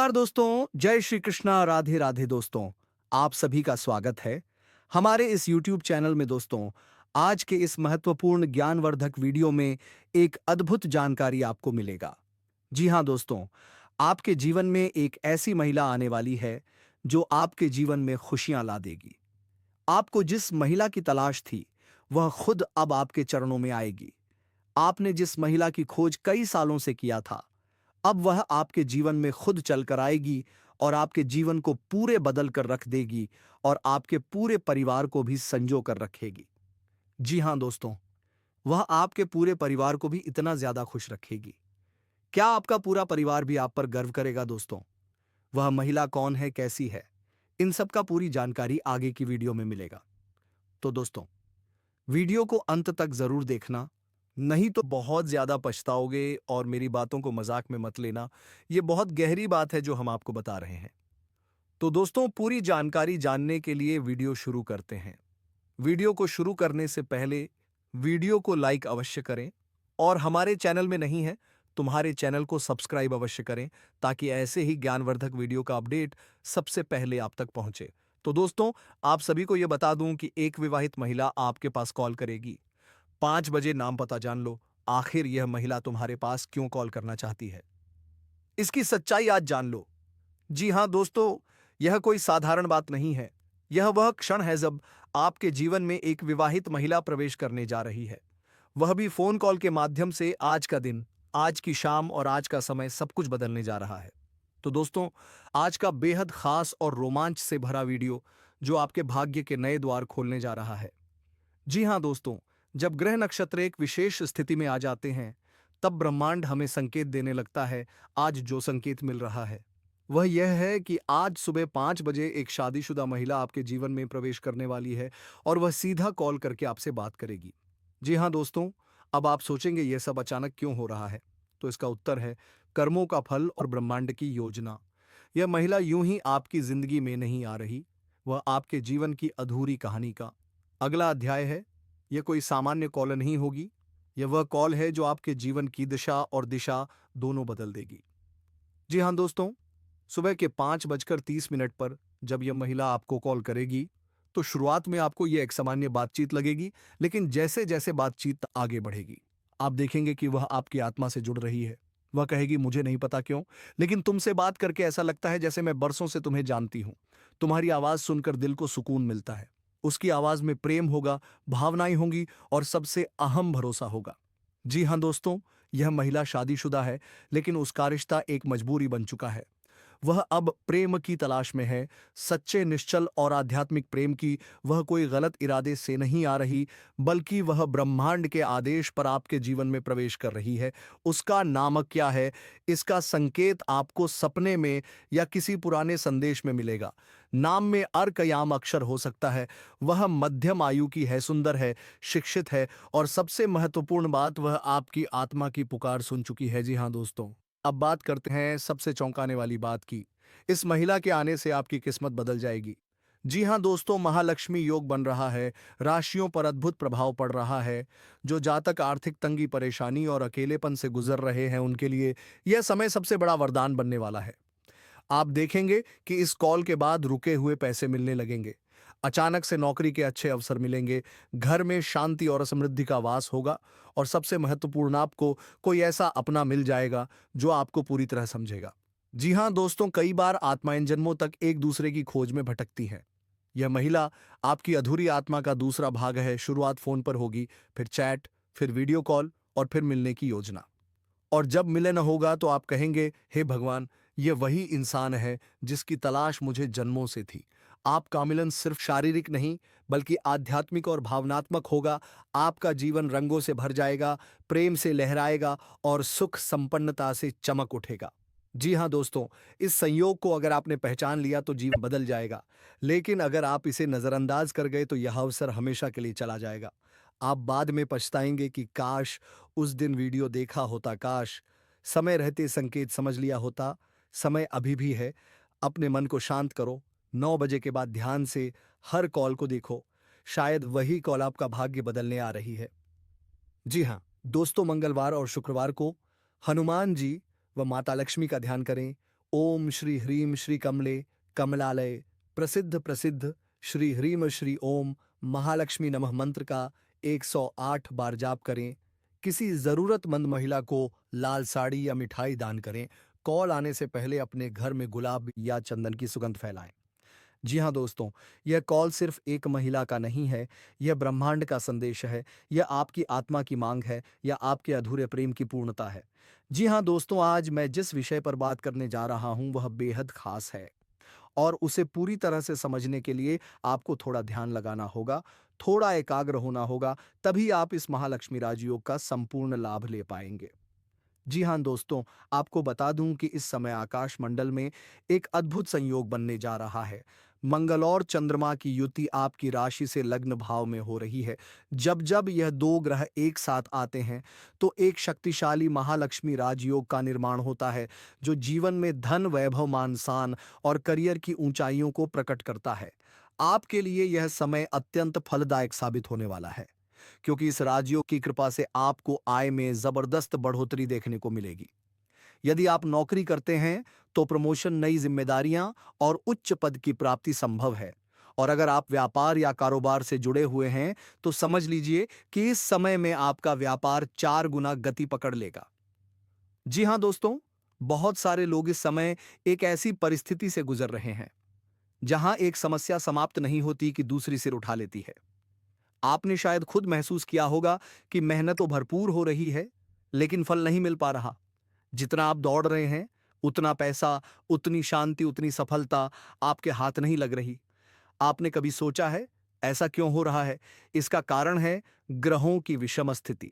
नमस्कार दोस्तों, जय श्री कृष्णा, राधे राधे दोस्तों। आप सभी का स्वागत है हमारे इस YouTube चैनल में दोस्तों। आज के इस महत्वपूर्ण ज्ञानवर्धक वीडियो में एक अद्भुत जानकारी आपको मिलेगा। जी हाँ दोस्तों, आपके जीवन में एक ऐसी महिला आने वाली है जो आपके जीवन में खुशियां ला देगी। आपको जिस महिला की तलाश थी, वह खुद अब आपके चरणों में आएगी। आपने जिस महिला की खोज कई सालों से किया था, अब वह आपके जीवन में खुद चलकर आएगी और आपके जीवन को पूरे बदल कर रख देगी और आपके पूरे परिवार को भी संजो कर रखेगी। जी हां दोस्तों, वह आपके पूरे परिवार को भी इतना ज्यादा खुश रखेगी। क्या आपका पूरा परिवार भी आप पर गर्व करेगा दोस्तों? वह महिला कौन है, कैसी है, इन सब का पूरी जानकारी आगे की वीडियो में मिलेगा। तो दोस्तों, वीडियो को अंत तक जरूर देखना, नहीं तो बहुत ज्यादा पछताओगे। और मेरी बातों को मजाक में मत लेना, ये बहुत गहरी बात है जो हम आपको बता रहे हैं। तो दोस्तों, पूरी जानकारी जानने के लिए वीडियो शुरू करते हैं। वीडियो को शुरू करने से पहले वीडियो को लाइक अवश्य करें, और हमारे चैनल में नहीं है तुम्हारे चैनल को सब्सक्राइब अवश्य करें, ताकि ऐसे ही ज्ञानवर्धक वीडियो का अपडेट सबसे पहले आप तक पहुंचे। तो दोस्तों, आप सभी को यह बता दूं कि एक विवाहित महिला आपके पास कॉल करेगी। 5 बजे नाम पता जान लो, आखिर यह महिला तुम्हारे पास क्यों कॉल करना चाहती है, इसकी सच्चाई आज जान लो। जी हां दोस्तों, यह कोई साधारण बात नहीं है। यह वह क्षण है जब आपके जीवन में एक विवाहित महिला प्रवेश करने जा रही है, वह भी फोन कॉल के माध्यम से। आज का दिन, आज की शाम और आज का समय सब कुछ बदलने जा रहा है। तो दोस्तों, आज का बेहद खास और रोमांच से भरा वीडियो जो आपके भाग्य के नए द्वार खोलने जा रहा है। जी हां दोस्तों, जब ग्रह नक्षत्र एक विशेष स्थिति में आ जाते हैं, तब ब्रह्मांड हमें संकेत देने लगता है। आज जो संकेत मिल रहा है वह यह है कि आज सुबह 5 बजे एक शादीशुदा महिला आपके जीवन में प्रवेश करने वाली है, और वह सीधा कॉल करके आपसे बात करेगी। जी हां दोस्तों, अब आप सोचेंगे यह सब अचानक क्यों हो रहा है, तो इसका उत्तर है कर्मों का फल और ब्रह्मांड की योजना। यह महिला यूं ही आपकी जिंदगी में नहीं आ रही, वह आपके जीवन की अधूरी कहानी का अगला अध्याय है। यह कोई सामान्य कॉल नहीं होगी, यह वह कॉल है जो आपके जीवन की दिशा और दिशा दोनों बदल देगी। जी हां दोस्तों, सुबह के 5:30 पर जब यह महिला आपको कॉल करेगी, तो शुरुआत में आपको यह एक सामान्य बातचीत लगेगी, लेकिन जैसे जैसे बातचीत आगे बढ़ेगी, आप देखेंगे कि वह आपकी आत्मा से जुड़ रही है। वह कहेगी, मुझे नहीं पता क्यों, लेकिन तुमसे बात करके ऐसा लगता है जैसे मैं बरसों से तुम्हें जानती हूं। तुम्हारी आवाज सुनकर दिल को सुकून मिलता है। उसकी आवाज में प्रेम होगा, भावनाएं होंगी, और सबसे अहम भरोसा होगा। जी हां दोस्तों, यह महिला शादीशुदा है, लेकिन उसका रिश्ता एक मजबूरी बन चुका है। वह अब प्रेम की तलाश में है, सच्चे, निश्चल और आध्यात्मिक प्रेम की। वह कोई गलत इरादे से नहीं आ रही, बल्कि वह ब्रह्मांड के आदेश पर आपके जीवन में प्रवेश कर रही है। उसका नाम क्या है, इसका संकेत आपको सपने में या किसी पुराने संदेश में मिलेगा। नाम में अर्क याम अक्षर हो सकता है। वह मध्यम आयु की है, सुंदर है, शिक्षित है, और सबसे महत्वपूर्ण बात, वह आपकी आत्मा की पुकार सुन चुकी है। जी हाँ दोस्तों, अब बात करते हैं सबसे चौंकाने वाली बात की। इस महिला के आने से आपकी किस्मत बदल जाएगी। जी हां दोस्तों, महालक्ष्मी योग बन रहा है, राशियों पर अद्भुत प्रभाव पड़ रहा है। जो जातक आर्थिक तंगी, परेशानी और अकेलेपन से गुजर रहे हैं, उनके लिए यह समय सबसे बड़ा वरदान बनने वाला है। आप देखेंगे कि इस कॉल के बाद रुके हुए पैसे मिलने लगेंगे। अचानक से नौकरी के अच्छे अवसर मिलेंगे। घर में शांति और समृद्धि का वास होगा, और सबसे महत्वपूर्ण, आपको कोई ऐसा अपना मिल जाएगा जो आपको पूरी तरह समझेगा। जी हां दोस्तों, कई बार आत्माएं जन्मों तक एक दूसरे की खोज में भटकती हैं। यह महिला आपकी अधूरी आत्मा का दूसरा भाग है। शुरुआत फोन पर होगी, फिर चैट, फिर वीडियो कॉल, और फिर मिलने की योजना। और जब मिलन होगा तो आप कहेंगे, हे भगवान, ये वही इंसान है जिसकी तलाश मुझे जन्मों से थी। आपका मिलन सिर्फ शारीरिक नहीं, बल्कि आध्यात्मिक और भावनात्मक होगा। आपका जीवन रंगों से भर जाएगा, प्रेम से लहराएगा, और सुख संपन्नता से चमक उठेगा। जी हाँ दोस्तों, इस संयोग को अगर आपने पहचान लिया तो जीवन बदल जाएगा, लेकिन अगर आप इसे नजरअंदाज कर गए तो यह अवसर हमेशा के लिए चला जाएगा। आप बाद में पछताएंगे कि काश उस दिन वीडियो देखा होता, काश समय रहते संकेत समझ लिया होता। समय अभी भी है, अपने मन को शांत करो। 9 बजे के बाद ध्यान से हर कॉल को देखो, शायद वही कॉल आपका भाग्य बदलने आ रही है। जी हाँ दोस्तों, मंगलवार और शुक्रवार को हनुमान जी व माता लक्ष्मी का ध्यान करें, ओम श्री ह्रीम श्री कमले कमलालय प्रसिद्ध प्रसिद्ध श्री ह्रीम श्री ओम महालक्ष्मी नमः मंत्र का 108 बार जाप करें। किसी जरूरतमंद महिला को लाल साड़ी या मिठाई दान करें। कॉल आने से पहले अपने घर में गुलाब या चंदन की सुगंध फैलाएं। जी हाँ दोस्तों, यह कॉल सिर्फ एक महिला का नहीं है, यह ब्रह्मांड का संदेश है, यह आपकी आत्मा की मांग है या आपके अधूरे प्रेम की पूर्णता है। जी हाँ दोस्तों, आज मैं जिस विषय पर बात करने जा रहा हूँ वह बेहद खास है और उसे पूरी तरह से समझने के लिए आपको थोड़ा ध्यान लगाना होगा, थोड़ा एकाग्र होना होगा, तभी आप इस महालक्ष्मी राजयोग का संपूर्ण लाभ ले पाएंगे। जी हाँ दोस्तों, आपको बता दूं कि इस समय आकाश मंडल में एक अद्भुत संयोग बनने जा रहा है। मंगल और चंद्रमा की युति आपकी राशि से लग्न भाव में हो रही है। जब जब यह दो ग्रह एक साथ आते हैं तो एक शक्तिशाली महालक्ष्मी राजयोग का निर्माण होता है, जो जीवन में धन, वैभव, मान सम्मान और करियर की ऊंचाइयों को प्रकट करता है। आपके लिए यह समय अत्यंत फलदायक साबित होने वाला है, क्योंकि इस राजयोग की कृपा से आपको आय में जबरदस्त बढ़ोतरी देखने को मिलेगी। यदि आप नौकरी करते हैं तो प्रमोशन, नई जिम्मेदारियां और उच्च पद की प्राप्ति संभव है। और अगर आप व्यापार या कारोबार से जुड़े हुए हैं तो समझ लीजिए कि इस समय में आपका व्यापार 4 गुना गति पकड़ लेगा। जी हां दोस्तों, बहुत सारे लोग इस समय एक ऐसी परिस्थिति से गुजर रहे हैं जहां एक समस्या समाप्त नहीं होती कि दूसरी सिर उठा लेती है। आपने शायद खुद महसूस किया होगा कि मेहनत तो भरपूर हो रही है, लेकिन फल नहीं मिल पा रहा। जितना आप दौड़ रहे हैं, उतना पैसा, उतनी शांति, उतनी सफलता आपके हाथ नहीं लग रही। आपने कभी सोचा है, ऐसा क्यों हो रहा है? इसका कारण है ग्रहों की विषम स्थिति।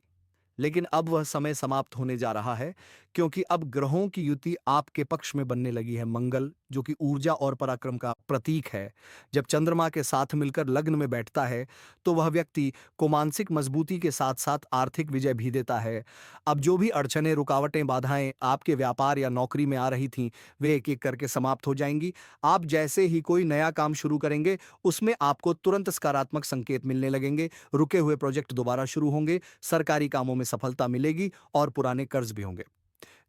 लेकिन अब वह समय समाप्त होने जा रहा है, क्योंकि अब ग्रहों की युति आपके पक्ष में बनने लगी है। मंगल, जो कि ऊर्जा और पराक्रम का प्रतीक है, जब चंद्रमा के साथ मिलकर लग्न में बैठता है तो वह व्यक्ति को मानसिक मजबूती के साथ साथ आर्थिक विजय भी देता है। अब जो भी अड़चनें, रुकावटें, बाधाएं आपके व्यापार या नौकरी में आ रही थीं, वे एक एक करके समाप्त हो जाएंगी। आप जैसे ही कोई नया काम शुरू करेंगे, उसमें आपको तुरंत सकारात्मक संकेत मिलने लगेंगे। रुके हुए प्रोजेक्ट दोबारा शुरू होंगे, सरकारी कामों में सफलता मिलेगी और पुराने कर्ज भी होंगे।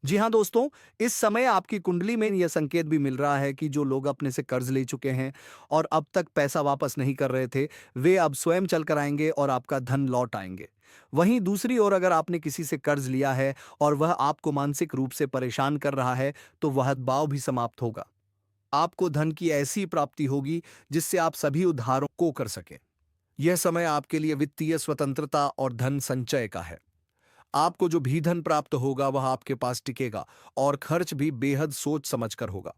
जी हाँ दोस्तों, इस समय आपकी कुंडली में यह संकेत भी मिल रहा है कि जो लोग अपने से कर्ज ले चुके हैं और अब तक पैसा वापस नहीं कर रहे थे, वे अब स्वयं चल कर आएंगे और आपका धन लौट आएंगे। वहीं दूसरी ओर अगर आपने किसी से कर्ज लिया है और वह आपको मानसिक रूप से परेशान कर रहा है, तो वह दबाव भी समाप्त होगा। आपको धन की ऐसी प्राप्ति होगी जिससे आप सभी उधारों को कर सकें। यह समय आपके लिए वित्तीय स्वतंत्रता और धन संचय का है। आपको जो भी धन प्राप्त होगा वह आपके पास टिकेगा और खर्च भी बेहद सोच समझकर होगा।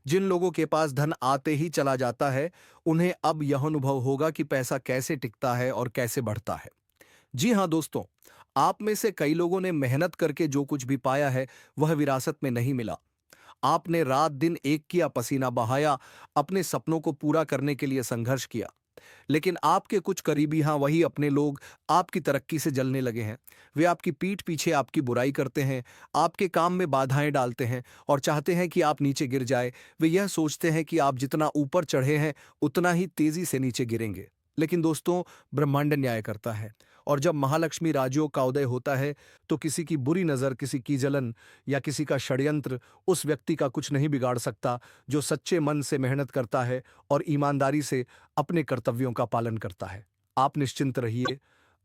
जिन लोगों के पास धन आते ही चला जाता है, उन्हें अब यह अनुभव होगा कि पैसा कैसे टिकता है और कैसे बढ़ता है। जी हां दोस्तों, आप में से कई लोगों ने मेहनत करके जो कुछ भी पाया है वह विरासत में नहीं मिला। आपने रात दिन एक किया, पसीना बहाया, अपने सपनों को पूरा करने के लिए संघर्ष किया। लेकिन आपके कुछ करीबी, हाँ वही अपने लोग, आपकी तरक्की से जलने लगे हैं। वे आपकी पीठ पीछे आपकी बुराई करते हैं, आपके काम में बाधाएं डालते हैं और चाहते हैं कि आप नीचे गिर जाए। वे यह सोचते हैं कि आप जितना ऊपर चढ़े हैं उतना ही तेजी से नीचे गिरेंगे। लेकिन दोस्तों, ब्रह्मांड न्याय करता है और जब महालक्ष्मी राजयोग का उदय होता है तो किसी की बुरी नजर, किसी की जलन या किसी का षड्यंत्र उस व्यक्ति का कुछ नहीं बिगाड़ सकता, जो सच्चे मन से मेहनत करता है और ईमानदारी से अपने कर्तव्यों का पालन करता है। आप निश्चिंत रहिए,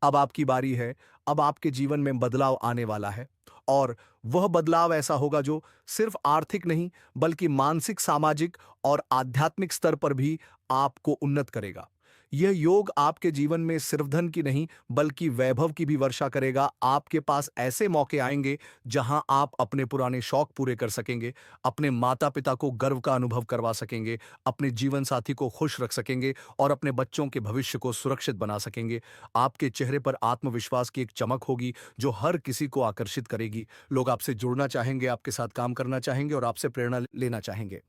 अब आपकी बारी है। अब आपके जीवन में बदलाव आने वाला है और वह बदलाव ऐसा होगा जो सिर्फ आर्थिक नहीं बल्कि मानसिक, सामाजिक और आध्यात्मिक स्तर पर भी आपको उन्नत करेगा। यह योग आपके जीवन में सिर्फ धन की नहीं बल्कि वैभव की भी वर्षा करेगा। आपके पास ऐसे मौके आएंगे जहां आप अपने पुराने शौक पूरे कर सकेंगे, अपने माता पिता को गर्व का अनुभव करवा सकेंगे, अपने जीवन साथी को खुश रख सकेंगे और अपने बच्चों के भविष्य को सुरक्षित बना सकेंगे। आपके चेहरे पर आत्मविश्वास की एक चमक होगी जो हर किसी को आकर्षित करेगी। लोग आपसे जुड़ना चाहेंगे, आपके साथ काम करना चाहेंगे और आपसे प्रेरणा लेना चाहेंगे।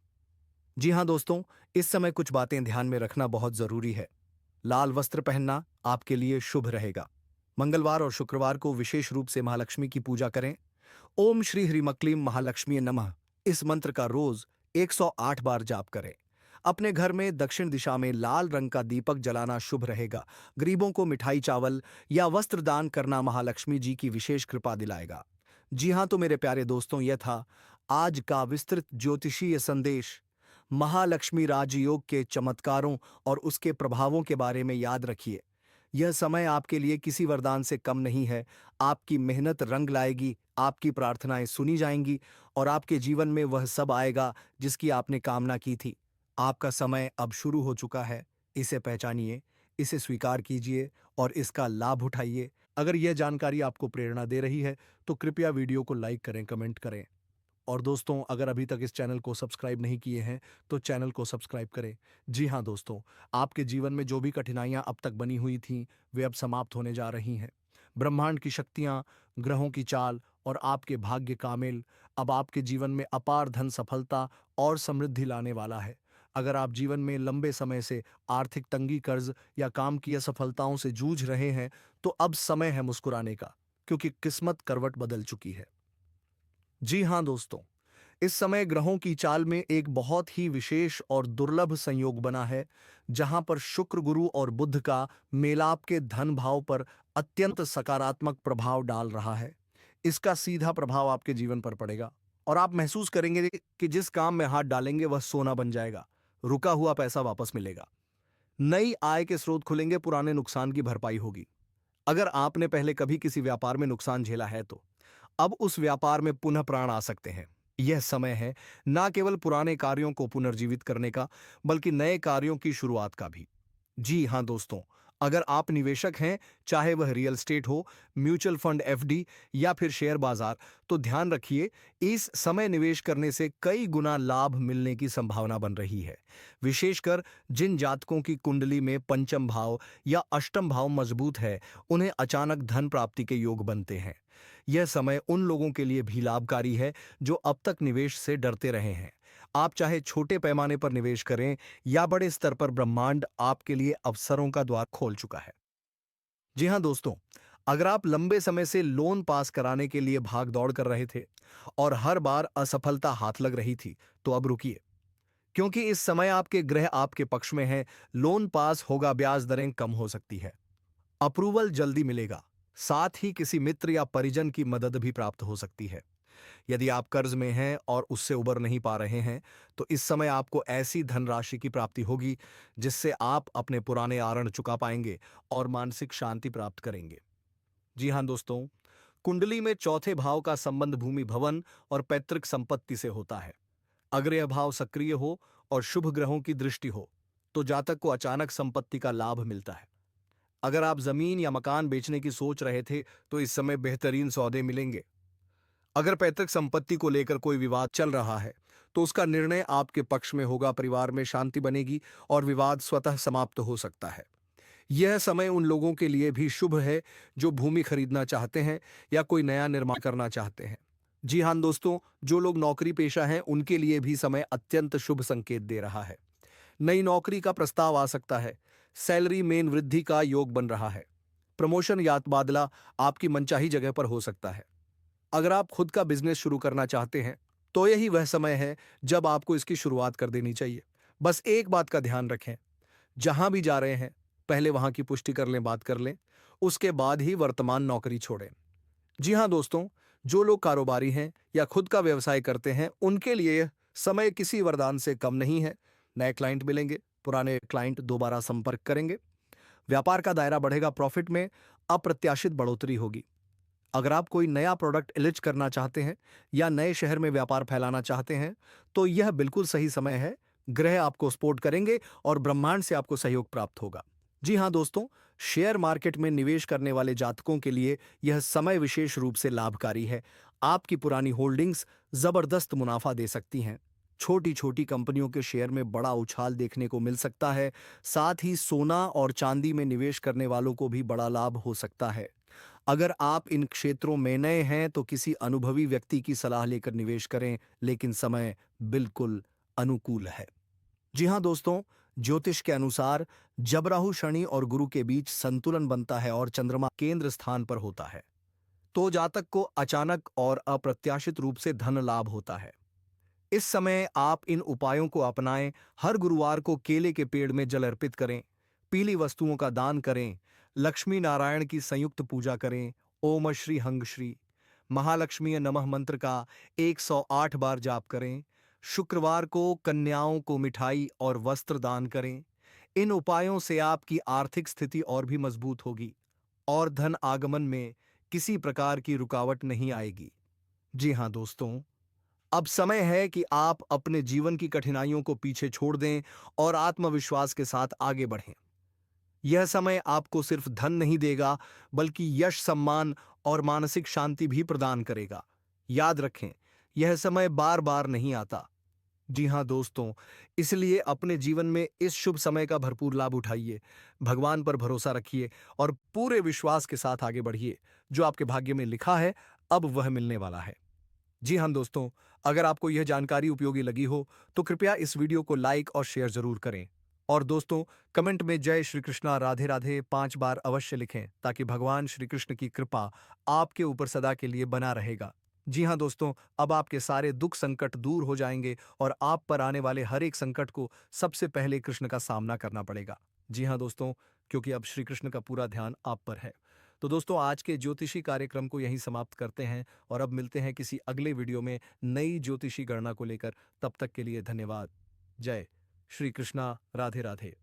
जी हाँ दोस्तों, इस समय कुछ बातें ध्यान में रखना बहुत जरूरी है। लाल वस्त्र पहनना आपके लिए शुभ रहेगा। मंगलवार और शुक्रवार को विशेष रूप से महालक्ष्मी की पूजा करें। ओम श्री ह्रीमक्लीम महालक्ष्मी नमः इस मंत्र का रोज 108 बार जाप करें। अपने घर में दक्षिण दिशा में लाल रंग का दीपक जलाना शुभ रहेगा। गरीबों को मिठाई, चावल या वस्त्र दान करना महालक्ष्मी जी की विशेष कृपा दिलाएगा। जी हाँ, तो मेरे प्यारे दोस्तों, यह था आज का विस्तृत ज्योतिषीय संदेश महालक्ष्मी राजयोग के चमत्कारों और उसके प्रभावों के बारे में याद रखिए। यह समय आपके लिए किसी वरदान से कम नहीं है। आपकी मेहनत रंग लाएगी, आपकी प्रार्थनाएं सुनी जाएंगी और आपके जीवन में वह सब आएगा जिसकी आपने कामना की थी। आपका समय अब शुरू हो चुका है। इसे पहचानिए, इसे स्वीकार कीजिए और इसका लाभ उठाइए। अगर यह जानकारी आपको प्रेरणा दे रही है तो कृपया वीडियो को लाइक करें, कमेंट करें। और दोस्तों, अगर अभी तक इस चैनल को सब्सक्राइब नहीं किए हैं तो चैनल को सब्सक्राइब करें। जी हाँ दोस्तों, आपके जीवन में जो भी कठिनाइयां अब तक बनी हुई थीं वे अब समाप्त होने जा रही हैं। ब्रह्मांड की शक्तियां, ग्रहों की चाल और आपके भाग्य का मेल अब आपके जीवन में अपार धन, सफलता और समृद्धि लाने वाला है। अगर आप जीवन में लंबे समय से आर्थिक तंगी, कर्ज या काम की असफलताओं से जूझ रहे हैं तो अब समय है मुस्कुराने का, क्योंकि किस्मत करवट बदल चुकी है। जी हाँ दोस्तों, इस समय ग्रहों की चाल में एक बहुत ही विशेष और दुर्लभ संयोग बना है, जहां पर शुक्र, गुरु और बुध का मेलाप के धन भाव पर अत्यंत सकारात्मक प्रभाव डाल रहा है। इसका सीधा प्रभाव आपके जीवन पर पड़ेगा और आप महसूस करेंगे कि जिस काम में हाथ डालेंगे वह सोना बन जाएगा। रुका हुआ पैसा वापस मिलेगा। नई आय के स्रोत खुलेंगे, पुराने नुकसान की भरपाई होगी। अगर आपने पहले कभी किसी व्यापार में नुकसान झेला है तो अब उस व्यापार में पुनः प्राण आ सकते हैं। यह समय है ना केवल पुराने कार्यों को पुनर्जीवित करने का, बल्कि नए कार्यों की शुरुआत का भी। जी हाँ दोस्तों, अगर आप निवेशक हैं, चाहे वह रियल एस्टेट हो, म्यूचुअल फंड, एफडी या फिर शेयर बाजार, तो ध्यान रखिए, इस समय निवेश करने से कई गुना लाभ मिलने की संभावना बन रही है। विशेषकर जिन जातकों की कुंडली में पंचम भाव या अष्टम भाव मजबूत है, उन्हें अचानक धन प्राप्ति के योग बनते हैं। यह समय उन लोगों के लिए भी लाभकारी है जो अब तक निवेश से डरते रहे हैं। आप चाहे छोटे पैमाने पर निवेश करें या बड़े स्तर पर, ब्रह्मांड आपके लिए अवसरों का द्वार खोल चुका है। जी हाँ दोस्तों, अगर आप लंबे समय से लोन पास कराने के लिए भाग दौड़ कर रहे थे और हर बार असफलता हाथ लग रही थी, तो अब रुकिए, क्योंकि इस समय आपके ग्रह आपके पक्ष में हैं। लोन पास होगा, ब्याज दरें कम हो सकती है, अप्रूवल जल्दी मिलेगा, साथ ही किसी मित्र या परिजन की मदद भी प्राप्त हो सकती है। यदि आप कर्ज में हैं और उससे उबर नहीं पा रहे हैं, तो इस समय आपको ऐसी धनराशि की प्राप्ति होगी जिससे आप अपने पुराने आरण चुका पाएंगे और मानसिक शांति प्राप्त करेंगे। जी हाँ दोस्तों, कुंडली में चौथे भाव का संबंध भूमि, भवन और पैतृक संपत्ति से होता है। अगर यह भाव सक्रिय हो और शुभ ग्रहों की दृष्टि हो, तो जातक को अचानक संपत्ति का लाभ मिलता है। अगर आप जमीन या मकान बेचने की सोच रहे थे, तो इस समय बेहतरीन सौदे मिलेंगे। अगर पैतृक संपत्ति को लेकर कोई विवाद चल रहा है, तो उसका निर्णय आपके पक्ष में होगा, परिवार में शांति बनेगी और विवाद स्वतः समाप्त हो सकता है। यह समय उन लोगों के लिए भी शुभ है जो भूमि खरीदना चाहते हैं या कोई नया निर्माण करना चाहते हैं। जी हाँ दोस्तों, जो लोग नौकरी पेशा हैं उनके लिए भी समय अत्यंत शुभ संकेत दे रहा है। नई नौकरी का प्रस्ताव आ सकता है, सैलरी में वृद्धि का योग बन रहा है, प्रमोशन या तबादला आपकी मनचाही जगह पर हो सकता है। अगर आप खुद का बिजनेस शुरू करना चाहते हैं, तो यही वह समय है जब आपको इसकी शुरुआत कर देनी चाहिए। बस एक बात का ध्यान रखें, जहां भी जा रहे हैं, पहले वहां की पुष्टि कर लें, बात कर लें, उसके बाद ही वर्तमान नौकरी छोड़ें। जी हाँ दोस्तों, जो लोग कारोबारी हैं या खुद का व्यवसाय करते हैं, उनके लिए यह समय किसी वरदान से कम नहीं है। नए क्लाइंट मिलेंगे, पुराने क्लाइंट दोबारा संपर्क करेंगे, व्यापार का दायरा बढ़ेगा, प्रॉफिट में अप्रत्याशित बढ़ोतरी होगी। अगर आप कोई नया प्रोडक्ट लॉन्च करना चाहते हैं या नए शहर में व्यापार फैलाना चाहते हैं, तो यह बिल्कुल सही समय है। ग्रह आपको सपोर्ट करेंगे और ब्रह्मांड से आपको सहयोग प्राप्त होगा। जी हाँ दोस्तों, शेयर मार्केट में निवेश करने वाले जातकों के लिए यह समय विशेष रूप से लाभकारी है। आपकी पुरानी होल्डिंग्स जबरदस्त मुनाफा दे सकती हैं। छोटी छोटी कंपनियों के शेयर में बड़ा उछाल देखने को मिल सकता है। साथ ही सोना और चांदी में निवेश करने वालों को भी बड़ा लाभ हो सकता है। अगर आप इन क्षेत्रों में नए हैं तो किसी अनुभवी व्यक्ति की सलाह लेकर निवेश करें, लेकिन समय बिल्कुल अनुकूल है। जी हाँ दोस्तों, ज्योतिष के अनुसार जब राहु, शनि और गुरु के बीच संतुलन बनता है और चंद्रमा केंद्र स्थान पर होता है, तो जातक को अचानक और अप्रत्याशित रूप से धन लाभ होता है। इस समय आप इन उपायों को अपनाएं। हर गुरुवार को केले के पेड़ में जल अर्पित करें, पीली वस्तुओं का दान करें, लक्ष्मी नारायण की संयुक्त पूजा करें, ओम श्री हंग श्री, महालक्ष्मी नमः मंत्र का 108 बार जाप करें। शुक्रवार को कन्याओं को मिठाई और वस्त्र दान करें। इन उपायों से आपकी आर्थिक स्थिति और भी मजबूत होगी और धन आगमन में किसी प्रकार की रुकावट नहीं आएगी। जी हाँ दोस्तों, अब समय है कि आप अपने जीवन की कठिनाइयों को पीछे छोड़ दें और आत्मविश्वास के साथ आगे बढ़ें। यह समय आपको सिर्फ धन नहीं देगा, बल्कि यश, सम्मान और मानसिक शांति भी प्रदान करेगा। याद रखें, यह समय बार बार नहीं आता। जी हाँ दोस्तों, इसलिए अपने जीवन में इस शुभ समय का भरपूर लाभ उठाइए, भगवान पर भरोसा रखिए और पूरे विश्वास के साथ आगे बढ़िए। जो आपके भाग्य में लिखा है, अब वह मिलने वाला है। जी हाँ दोस्तों, अगर आपको यह जानकारी उपयोगी लगी हो तो कृपया इस वीडियो को लाइक और शेयर जरूर करें। और दोस्तों, कमेंट में जय श्री कृष्णा राधे राधे 5 बार अवश्य लिखें, ताकि भगवान श्री कृष्ण की कृपा आपके ऊपर सदा के लिए बना रहेगा। जी हाँ दोस्तों, अब आपके सारे दुख संकट दूर हो जाएंगे और आप पर आने वाले हर एक संकट को सबसे पहले कृष्ण का सामना करना पड़ेगा। जी हाँ दोस्तों, क्योंकि अब श्री कृष्ण का पूरा ध्यान आप पर है। तो दोस्तों, आज के ज्योतिषी कार्यक्रम को यहीं समाप्त करते हैं और अब मिलते हैं किसी अगले वीडियो में नई ज्योतिषी गणना को लेकर। तब तक के लिए धन्यवाद। जय श्री कृष्णा राधे राधे।